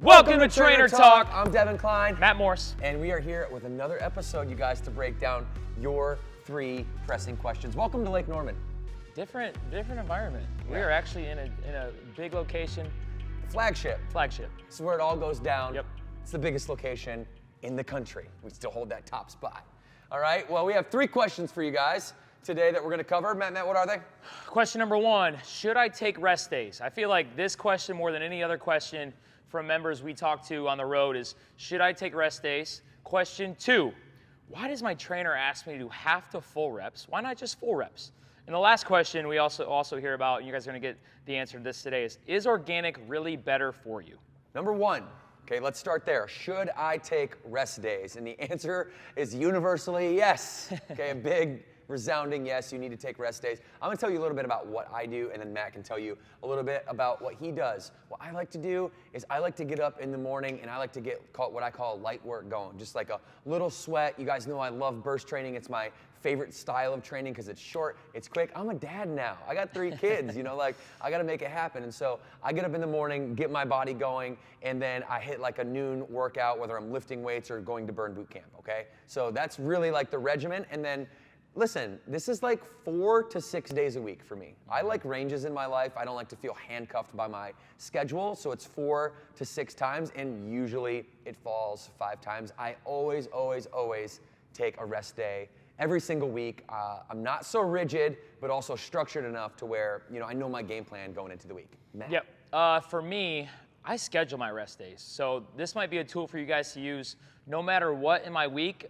Welcome to Trainer Talk. I'm Devan Kline. Matt Morse. And we are here with another episode, you guys, to break down your 3 pressing questions. Welcome to Lake Norman. Different environment. Yeah. We are actually in a big location. Flagship. This is where it all goes down. Yep. It's the biggest location in the country. We still hold that top spot. All right, well, we have 3 questions for you guys today that we're gonna cover. Matt, what are they? Question number 1, should I take rest days? I feel like this question, more than any other question from members we talk to on the road, is should I take rest days? Question 2, why does my trainer ask me to do half to full reps? Why not just full reps? And the last question we also hear about, and you guys are gonna get the answer to this today, is organic really better for you? Number 1. Okay, let's start there. Should I take rest days? And the answer is universally yes. Okay, a big resounding yes, you need to take rest days. I'm gonna tell you a little bit about what I do, and then Matt can tell you a little bit about what he does. What I like to do is I like to get up in the morning and I like to get what I call light work going, just like a little sweat. You guys know I love burst training. It's my favorite style of training because it's short, it's quick. I'm a dad now. I got 3 kids, like I gotta make it happen. And so I get up in the morning, get my body going, and then I hit like a noon workout, whether I'm lifting weights or going to burn boot camp, okay? So that's really like the regimen. And then listen, this is like 4 to 6 days a week for me. I like ranges in my life. I don't like to feel handcuffed by my schedule. So it's 4 to 6 times, and usually it falls 5 times. I always take a rest day every single week. I'm not so rigid, but also structured enough to where, I know my game plan going into the week. Matt? Yep. For me, I schedule my rest days. So this might be a tool for you guys to use no matter what in my week.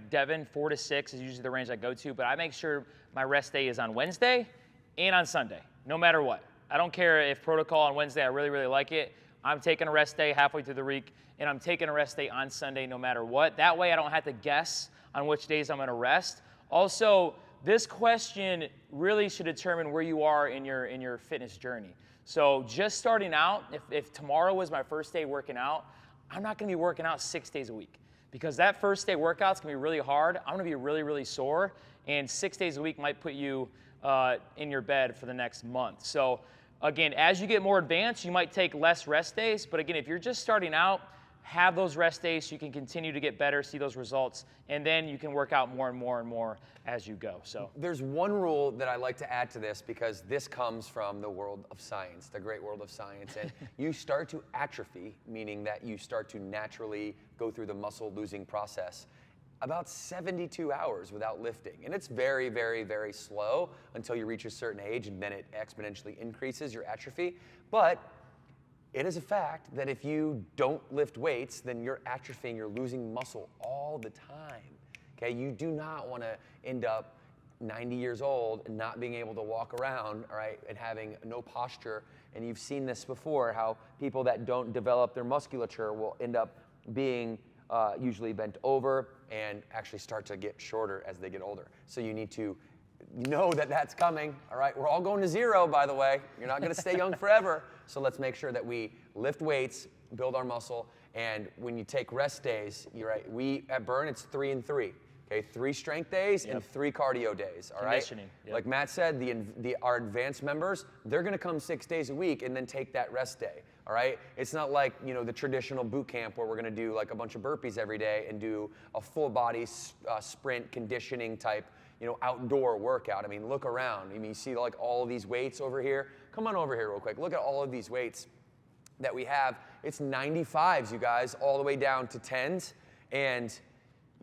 Devin, 4 to 6 is usually the range I go to, but I make sure my rest day is on Wednesday and on Sunday, no matter what. I don't care if protocol on Wednesday, I really like it. I'm taking a rest day halfway through the week, and I'm taking a rest day on Sunday no matter what. That way I don't have to guess on which days I'm gonna rest. Also, this question really should determine where you are in your fitness journey. So just starting out, if tomorrow was my first day working out, I'm not gonna be working out 6 days a week because that first day workout's gonna be really hard. I'm gonna be really sore, and 6 days a week might put you in your bed for the next month. So again, as you get more advanced, you might take less rest days, but again, if you're just starting out, have those rest days so you can continue to get better, see those results, and then you can work out more and more as you go. So there's one rule that I like to add to this because this comes from the world of science, the great world of science, and you start to atrophy, meaning that you start to naturally go through the muscle losing process about 72 hours without lifting. And it's very slow until you reach a certain age, and then it exponentially increases your atrophy. But it is a fact that if you don't lift weights, then you're atrophying, you're losing muscle all the time. Okay, you do not want to end up 90 years old and not being able to walk around, all right, and having no posture. And you've seen this before, how people that don't develop their musculature will end up being usually bent over and actually start to get shorter as they get older. So you need to know that that's coming, all right? We're all going to 0, by the way. You're not going to stay young forever. So let's make sure that we lift weights, build our muscle, and when you take rest days, you're right. We at Burn, it's 3 and 3. Okay, 3 strength days and 3 cardio days. All right. Conditioning. Yep. Like Matt said, our advanced members, they're going to come 6 days a week and then take that rest day. All right. It's not like the traditional boot camp where we're going to do like a bunch of burpees every day and do a full body sprint conditioning type outdoor workout. I mean, look around. I mean, you see like all of these weights over here. Come on over here real quick. Look at all of these weights that we have. It's 95s, you guys, all the way down to 10s. And,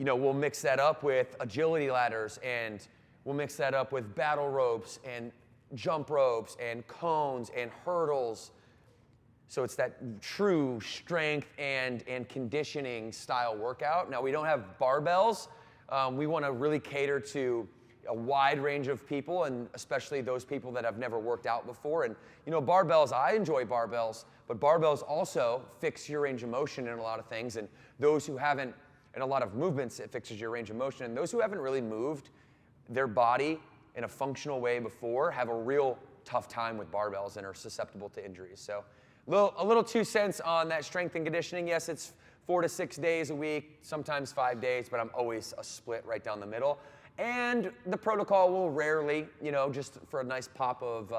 we'll mix that up with agility ladders, and we'll mix that up with battle ropes and jump ropes and cones and hurdles. So it's that true strength and conditioning style workout. Now, we don't have barbells. We want to really cater to a wide range of people, and especially those people that have never worked out before. And barbells, I enjoy barbells, but barbells also fix your range of motion in a lot of things. And those who haven't, in a lot of movements, it fixes your range of motion. And those who haven't really moved their body in a functional way before have a real tough time with barbells and are susceptible to injuries. So a little 2 cents on that strength and conditioning. Yes, it's 4 to 6 days a week, sometimes 5 days, but I'm always a split right down the middle. And the protocol will rarely, just for a nice pop of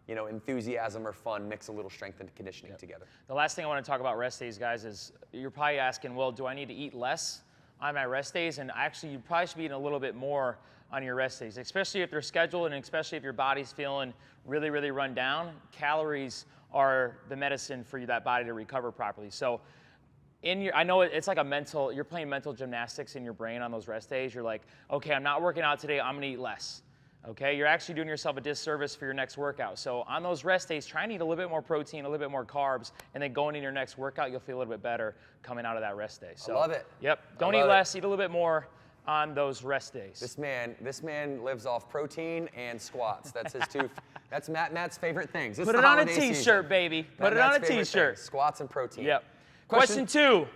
enthusiasm or fun, mix a little strength and conditioning together. The last thing I want to talk about rest days, guys, is you're probably asking, well, do I need to eat less on my rest days? And actually, you probably should be eating a little bit more on your rest days, especially if they're scheduled and especially if your body's feeling really, really run down. Calories are the medicine for that body to recover properly. So I know it's like you're playing mental gymnastics in your brain on those rest days. You're like, okay, I'm not working out today, I'm gonna eat less. Okay, you're actually doing yourself a disservice for your next workout. So on those rest days, try and eat a little bit more protein, a little bit more carbs, and then going into your next workout, you'll feel a little bit better coming out of that rest day. So, I love it. Yep, don't eat less, eat a little bit more on those rest days. This man lives off protein and squats. That's his two. That's Matt's favorite things. Put it on a t-shirt, baby. Put it on a t-shirt. Squats and protein. Yep. Question 2.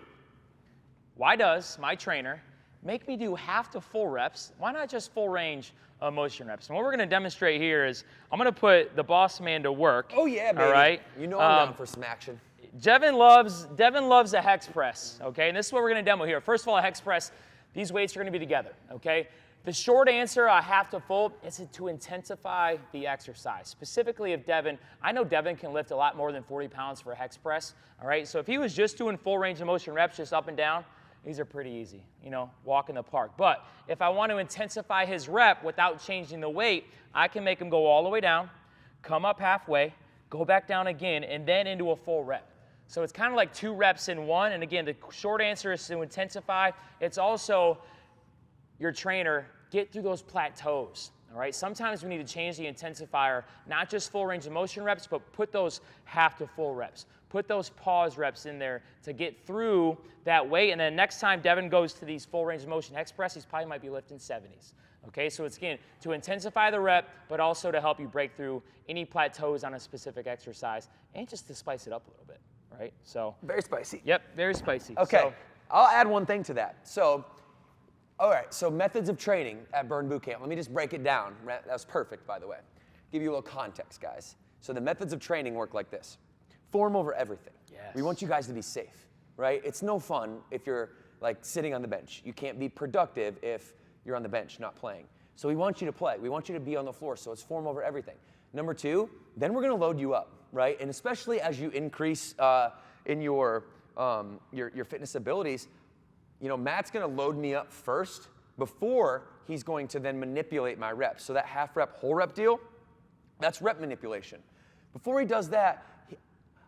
Why does my trainer make me do half to full reps? Why not just full range of motion reps? And what we're going to demonstrate here is I'm going to put the boss man to work. Oh yeah, baby. All right. I'm down for some action. Devin loves a hex press. Okay, and this is what we're going to demo here. First of all, a hex press. These weights are going to be together. Okay. The short answer, a half to full, is to intensify the exercise. Specifically, if I know Devin can lift a lot more than 40 pounds for a hex press. All right. So if he was just doing full range of motion reps, just up and down, these are pretty easy, walk in the park. But if I want to intensify his rep without changing the weight, I can make him go all the way down, come up halfway, go back down again, and then into a full rep. So it's kind of like 2 reps in one. And again, the short answer is to intensify. It's also your trainer, get through those plateaus. All right, sometimes we need to change the intensifier, not just full range of motion reps, but put those half to full reps. Put those pause reps in there to get through that weight. And then next time Devin goes to these full range of motion hex press, he's probably might be lifting 70s. Okay, so it's again to intensify the rep, but also to help you break through any plateaus on a specific exercise and just to spice it up a little bit, right? So very spicy. Yep, very spicy. Okay, so, I'll add one thing to that. So, all right, so methods of training at Burn Bootcamp. Let me just break it down. That was perfect, by the way. Give you a little context, guys. So the methods of training work like this. Form over everything. Yes. We want you guys to be safe, right? It's no fun if you're like sitting on the bench. You can't be productive if you're on the bench not playing. So we want you to play. We want you to be on the floor. So it's form over everything. Number 2, then we're going to load you up, right? And especially as you increase in your fitness abilities, Matt's going to load me up first before he's going to then manipulate my reps. So that half rep, whole rep deal, that's rep manipulation. Before he does that,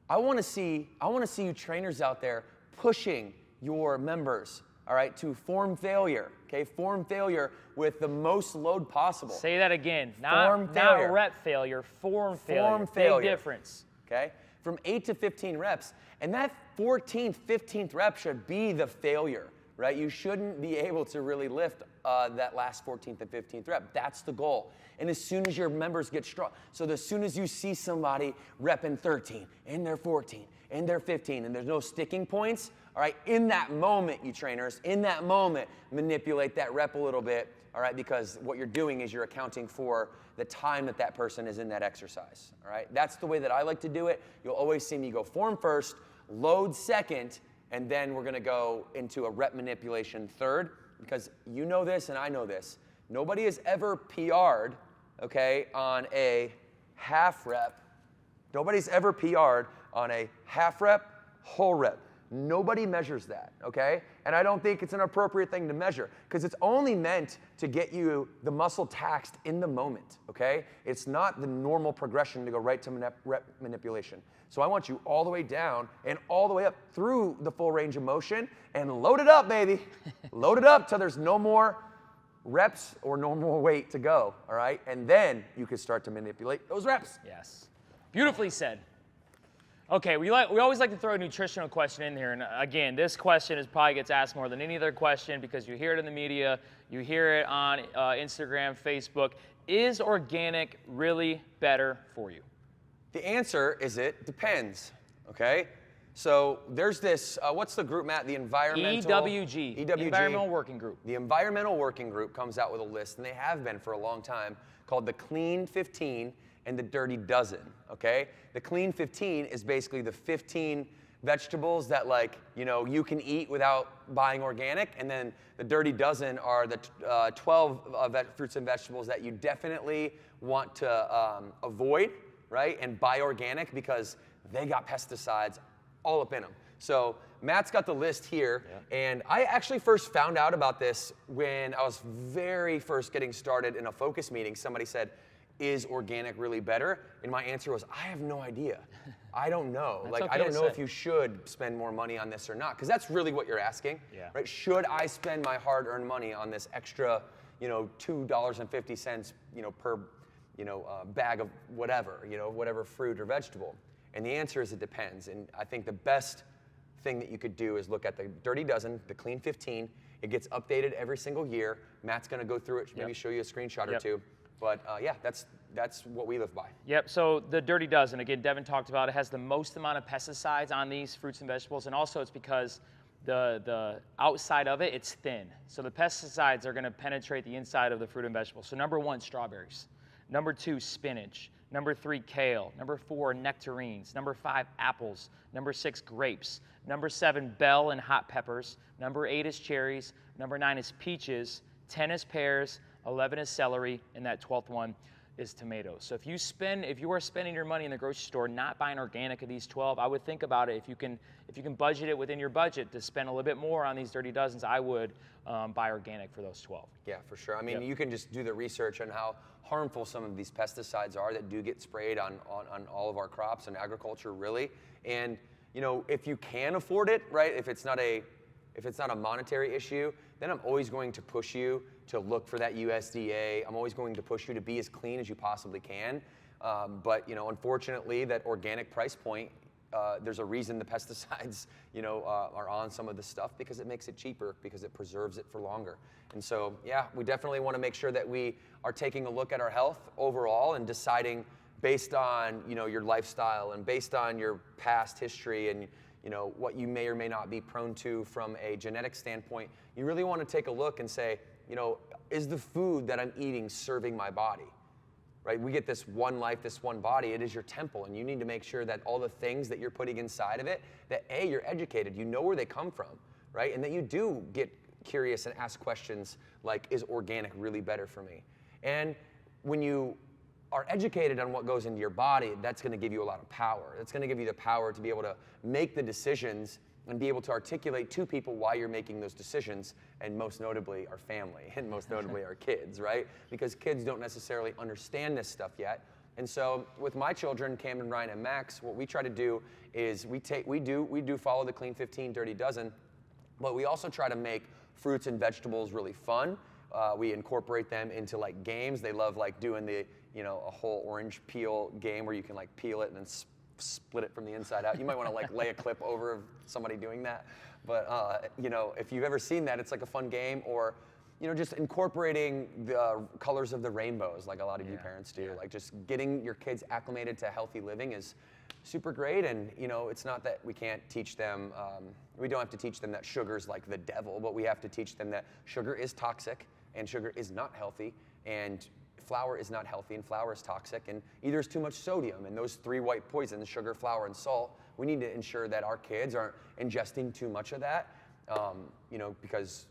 I want to see you trainers out there pushing your members, all right, to form failure, okay? Form failure with the most load possible. Say that again. Form not failure. rep failure, form failure. Form failure. Big difference. Okay? From 8 to 15 reps. And that 14th, 15th rep should be the failure, right? You shouldn't be able to really lift that last 14th and 15th rep. That's the goal. And as soon as your members get strong, so as soon as you see somebody repping 13, and they're 14, and they're 15, and there's no sticking points, all right, in that moment, you trainers, in that moment, manipulate that rep a little bit, all right, because what you're doing is you're accounting for the time that person is in that exercise, all right? That's the way that I like to do it. You'll always see me go form first, load second, and then we're gonna go into a rep manipulation third, because you know this and I know this. Nobody has ever PR'd, okay, on a half rep. Nobody's ever PR'd on a half rep, whole rep. Nobody measures that, okay? And I don't think it's an appropriate thing to measure because it's only meant to get you the muscle taxed in the moment, okay? It's not the normal progression to go right to rep manipulation. So I want you all the way down and all the way up through the full range of motion and load it up, baby. Load it up till there's no more reps or no more weight to go, all right? And then you can start to manipulate those reps. Yes. Beautifully said. Okay, we always like to throw a nutritional question in here, and again, this question probably gets asked more than any other question because you hear it in the media, you hear it on Instagram, Facebook. Is organic really better for you? The answer is it depends, okay? So there's this, what's the group, Matt? The environmental... EWG. Environmental Working Group. The Environmental Working Group comes out with a list, and they have been for a long time, called the Clean 15 and the Dirty Dozen, okay? The Clean 15 is basically the 15 vegetables that you can eat without buying organic, and then the Dirty Dozen are the 12 fruits and vegetables that you definitely want to avoid, right? And buy organic because they got pesticides all up in them. So Matt's got the list here, and I actually first found out about this when I was very first getting started in a focus meeting. Somebody said, is organic really better? And my answer was, I have no idea. I don't know. That's like, okay I don't to know say. if you should spend more money on this or not, because that's really what you're asking, right? Should I spend my hard-earned money on this extra, $2.50, per, bag of whatever, whatever fruit or vegetable? And the answer is it depends. And I think the best thing that you could do is look at the Dirty Dozen, the Clean 15. It gets updated every single year. Matt's going to go through it, maybe show you a screenshot or two. But yeah, that's what we live by. Yep, so the Dirty Dozen, again, Devan talked about it, has the most amount of pesticides on these fruits and vegetables, and also it's because the outside of it, it's thin. So the pesticides are gonna penetrate the inside of the fruit and vegetables. So number 1, strawberries. Number 2, spinach. Number 3, kale. Number 4, nectarines. Number 5, apples. Number 6, grapes. Number 7, bell and hot peppers. Number 8 is cherries. Number 9 is peaches. 10 is pears. 11 is celery, and that 12th one is tomatoes. So if you are spending your money in the grocery store not buying organic of these 12, I would think about it. If you can budget it within your budget to spend a little bit more on these Dirty Dozens, I would buy organic for those 12. Yeah, for sure. I mean, you can just do the research on how harmful some of these pesticides are that do get sprayed on all of our crops and agriculture, really. And if you can afford it, right? If it's not a monetary issue, then I'm always going to push you to look for that USDA. I'm always going to push you to be as clean as you possibly can. But unfortunately, that organic price point, there's a reason the pesticides, are on some of the stuff, because it makes it cheaper, because it preserves it for longer. And so, yeah, we definitely want to make sure that we are taking a look at our health overall and deciding based on, your lifestyle and based on your past history and what you may or may not be prone to from a genetic standpoint. You really want to take a look and say, is the food that I'm eating serving my body? Right? We get this one life, this one body. It is your temple, and you need to make sure that all the things that you're putting inside of it, that A, you're educated, you know where they come from, right? And that you do get curious and ask questions like, is organic really better for me? And when you are educated on what goes into your body, that's going to give you a lot of power. It's going to give you the power to be able to make the decisions and be able to articulate to people why you're making those decisions, and most notably our family, and most notably our kids, right? Because kids don't necessarily understand this stuff yet. And so with my children, Camden, Ryan, and Max, what we try to do is we do follow the Clean 15 Dirty Dozen, but we also try to make fruits and vegetables really fun. We incorporate them into like games. They love like doing the, a whole orange peel game where you can like peel it and then split it from the inside out. You might want to like lay a clip over of somebody doing that. But, if you've ever seen that, it's like a fun game. Or, just incorporating the colors of the rainbows like a lot of you parents do. Like just getting your kids acclimated to healthy living is super great. And, it's not that we can't teach them, we don't have to teach them that sugar's like the devil, but we have to teach them that sugar is toxic and sugar is not healthy, and flour is not healthy, and flour is toxic, and either is too much sodium, and those 3 white poisons, sugar, flour, and salt, we need to ensure that our kids aren't ingesting too much of that, because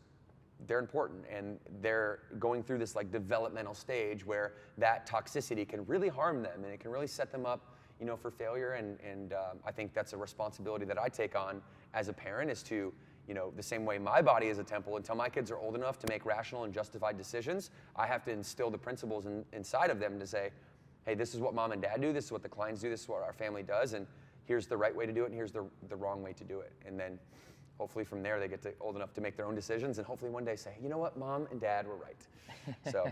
they're important, and they're going through this like developmental stage where that toxicity can really harm them, and it can really set them up, for failure, and I think that's a responsibility that I take on as a parent, is to, the same way my body is a temple, until my kids are old enough to make rational and justified decisions, I have to instill the principles inside of them to say, hey, this is what mom and dad do, this is what the Klines do, this is what our family does, and here's the right way to do it, and here's the wrong way to do it. And then hopefully from there they get old enough to make their own decisions, and hopefully one day say, you know what, mom and dad were right. So.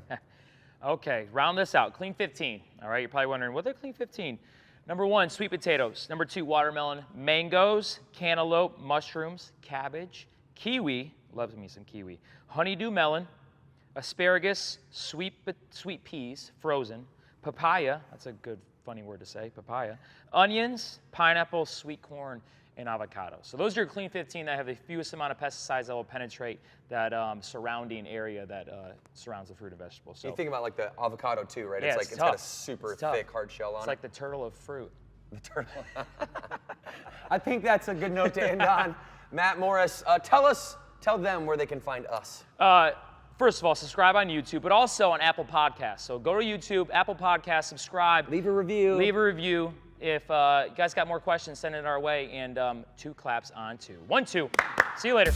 Okay, round this out. Clean 15. All right, you're probably wondering, what are Clean 15? Number 1, sweet potatoes. Number 2, watermelon, mangoes, cantaloupe, mushrooms, cabbage, kiwi, loves me some kiwi, honeydew melon, asparagus, sweet peas, frozen, papaya, that's a good funny word to say, papaya, onions, pineapple, sweet corn, and avocado. So those are your Clean 15 that have the fewest amount of pesticides that will penetrate that surrounding area that surrounds the fruit and vegetables. So you think about like the avocado too, right? Yeah, it's got a super thick, hard shell on it. It's like the turtle of fruit. The turtle. I think that's a good note to end on. Matt Morris, tell them where they can find us. first of all, subscribe on YouTube, but also on Apple Podcasts. So go to YouTube, Apple Podcasts, subscribe. Leave a review. Leave a review. If you guys got more questions, send it our way. And 2 claps on 2. 1, 2. See you later.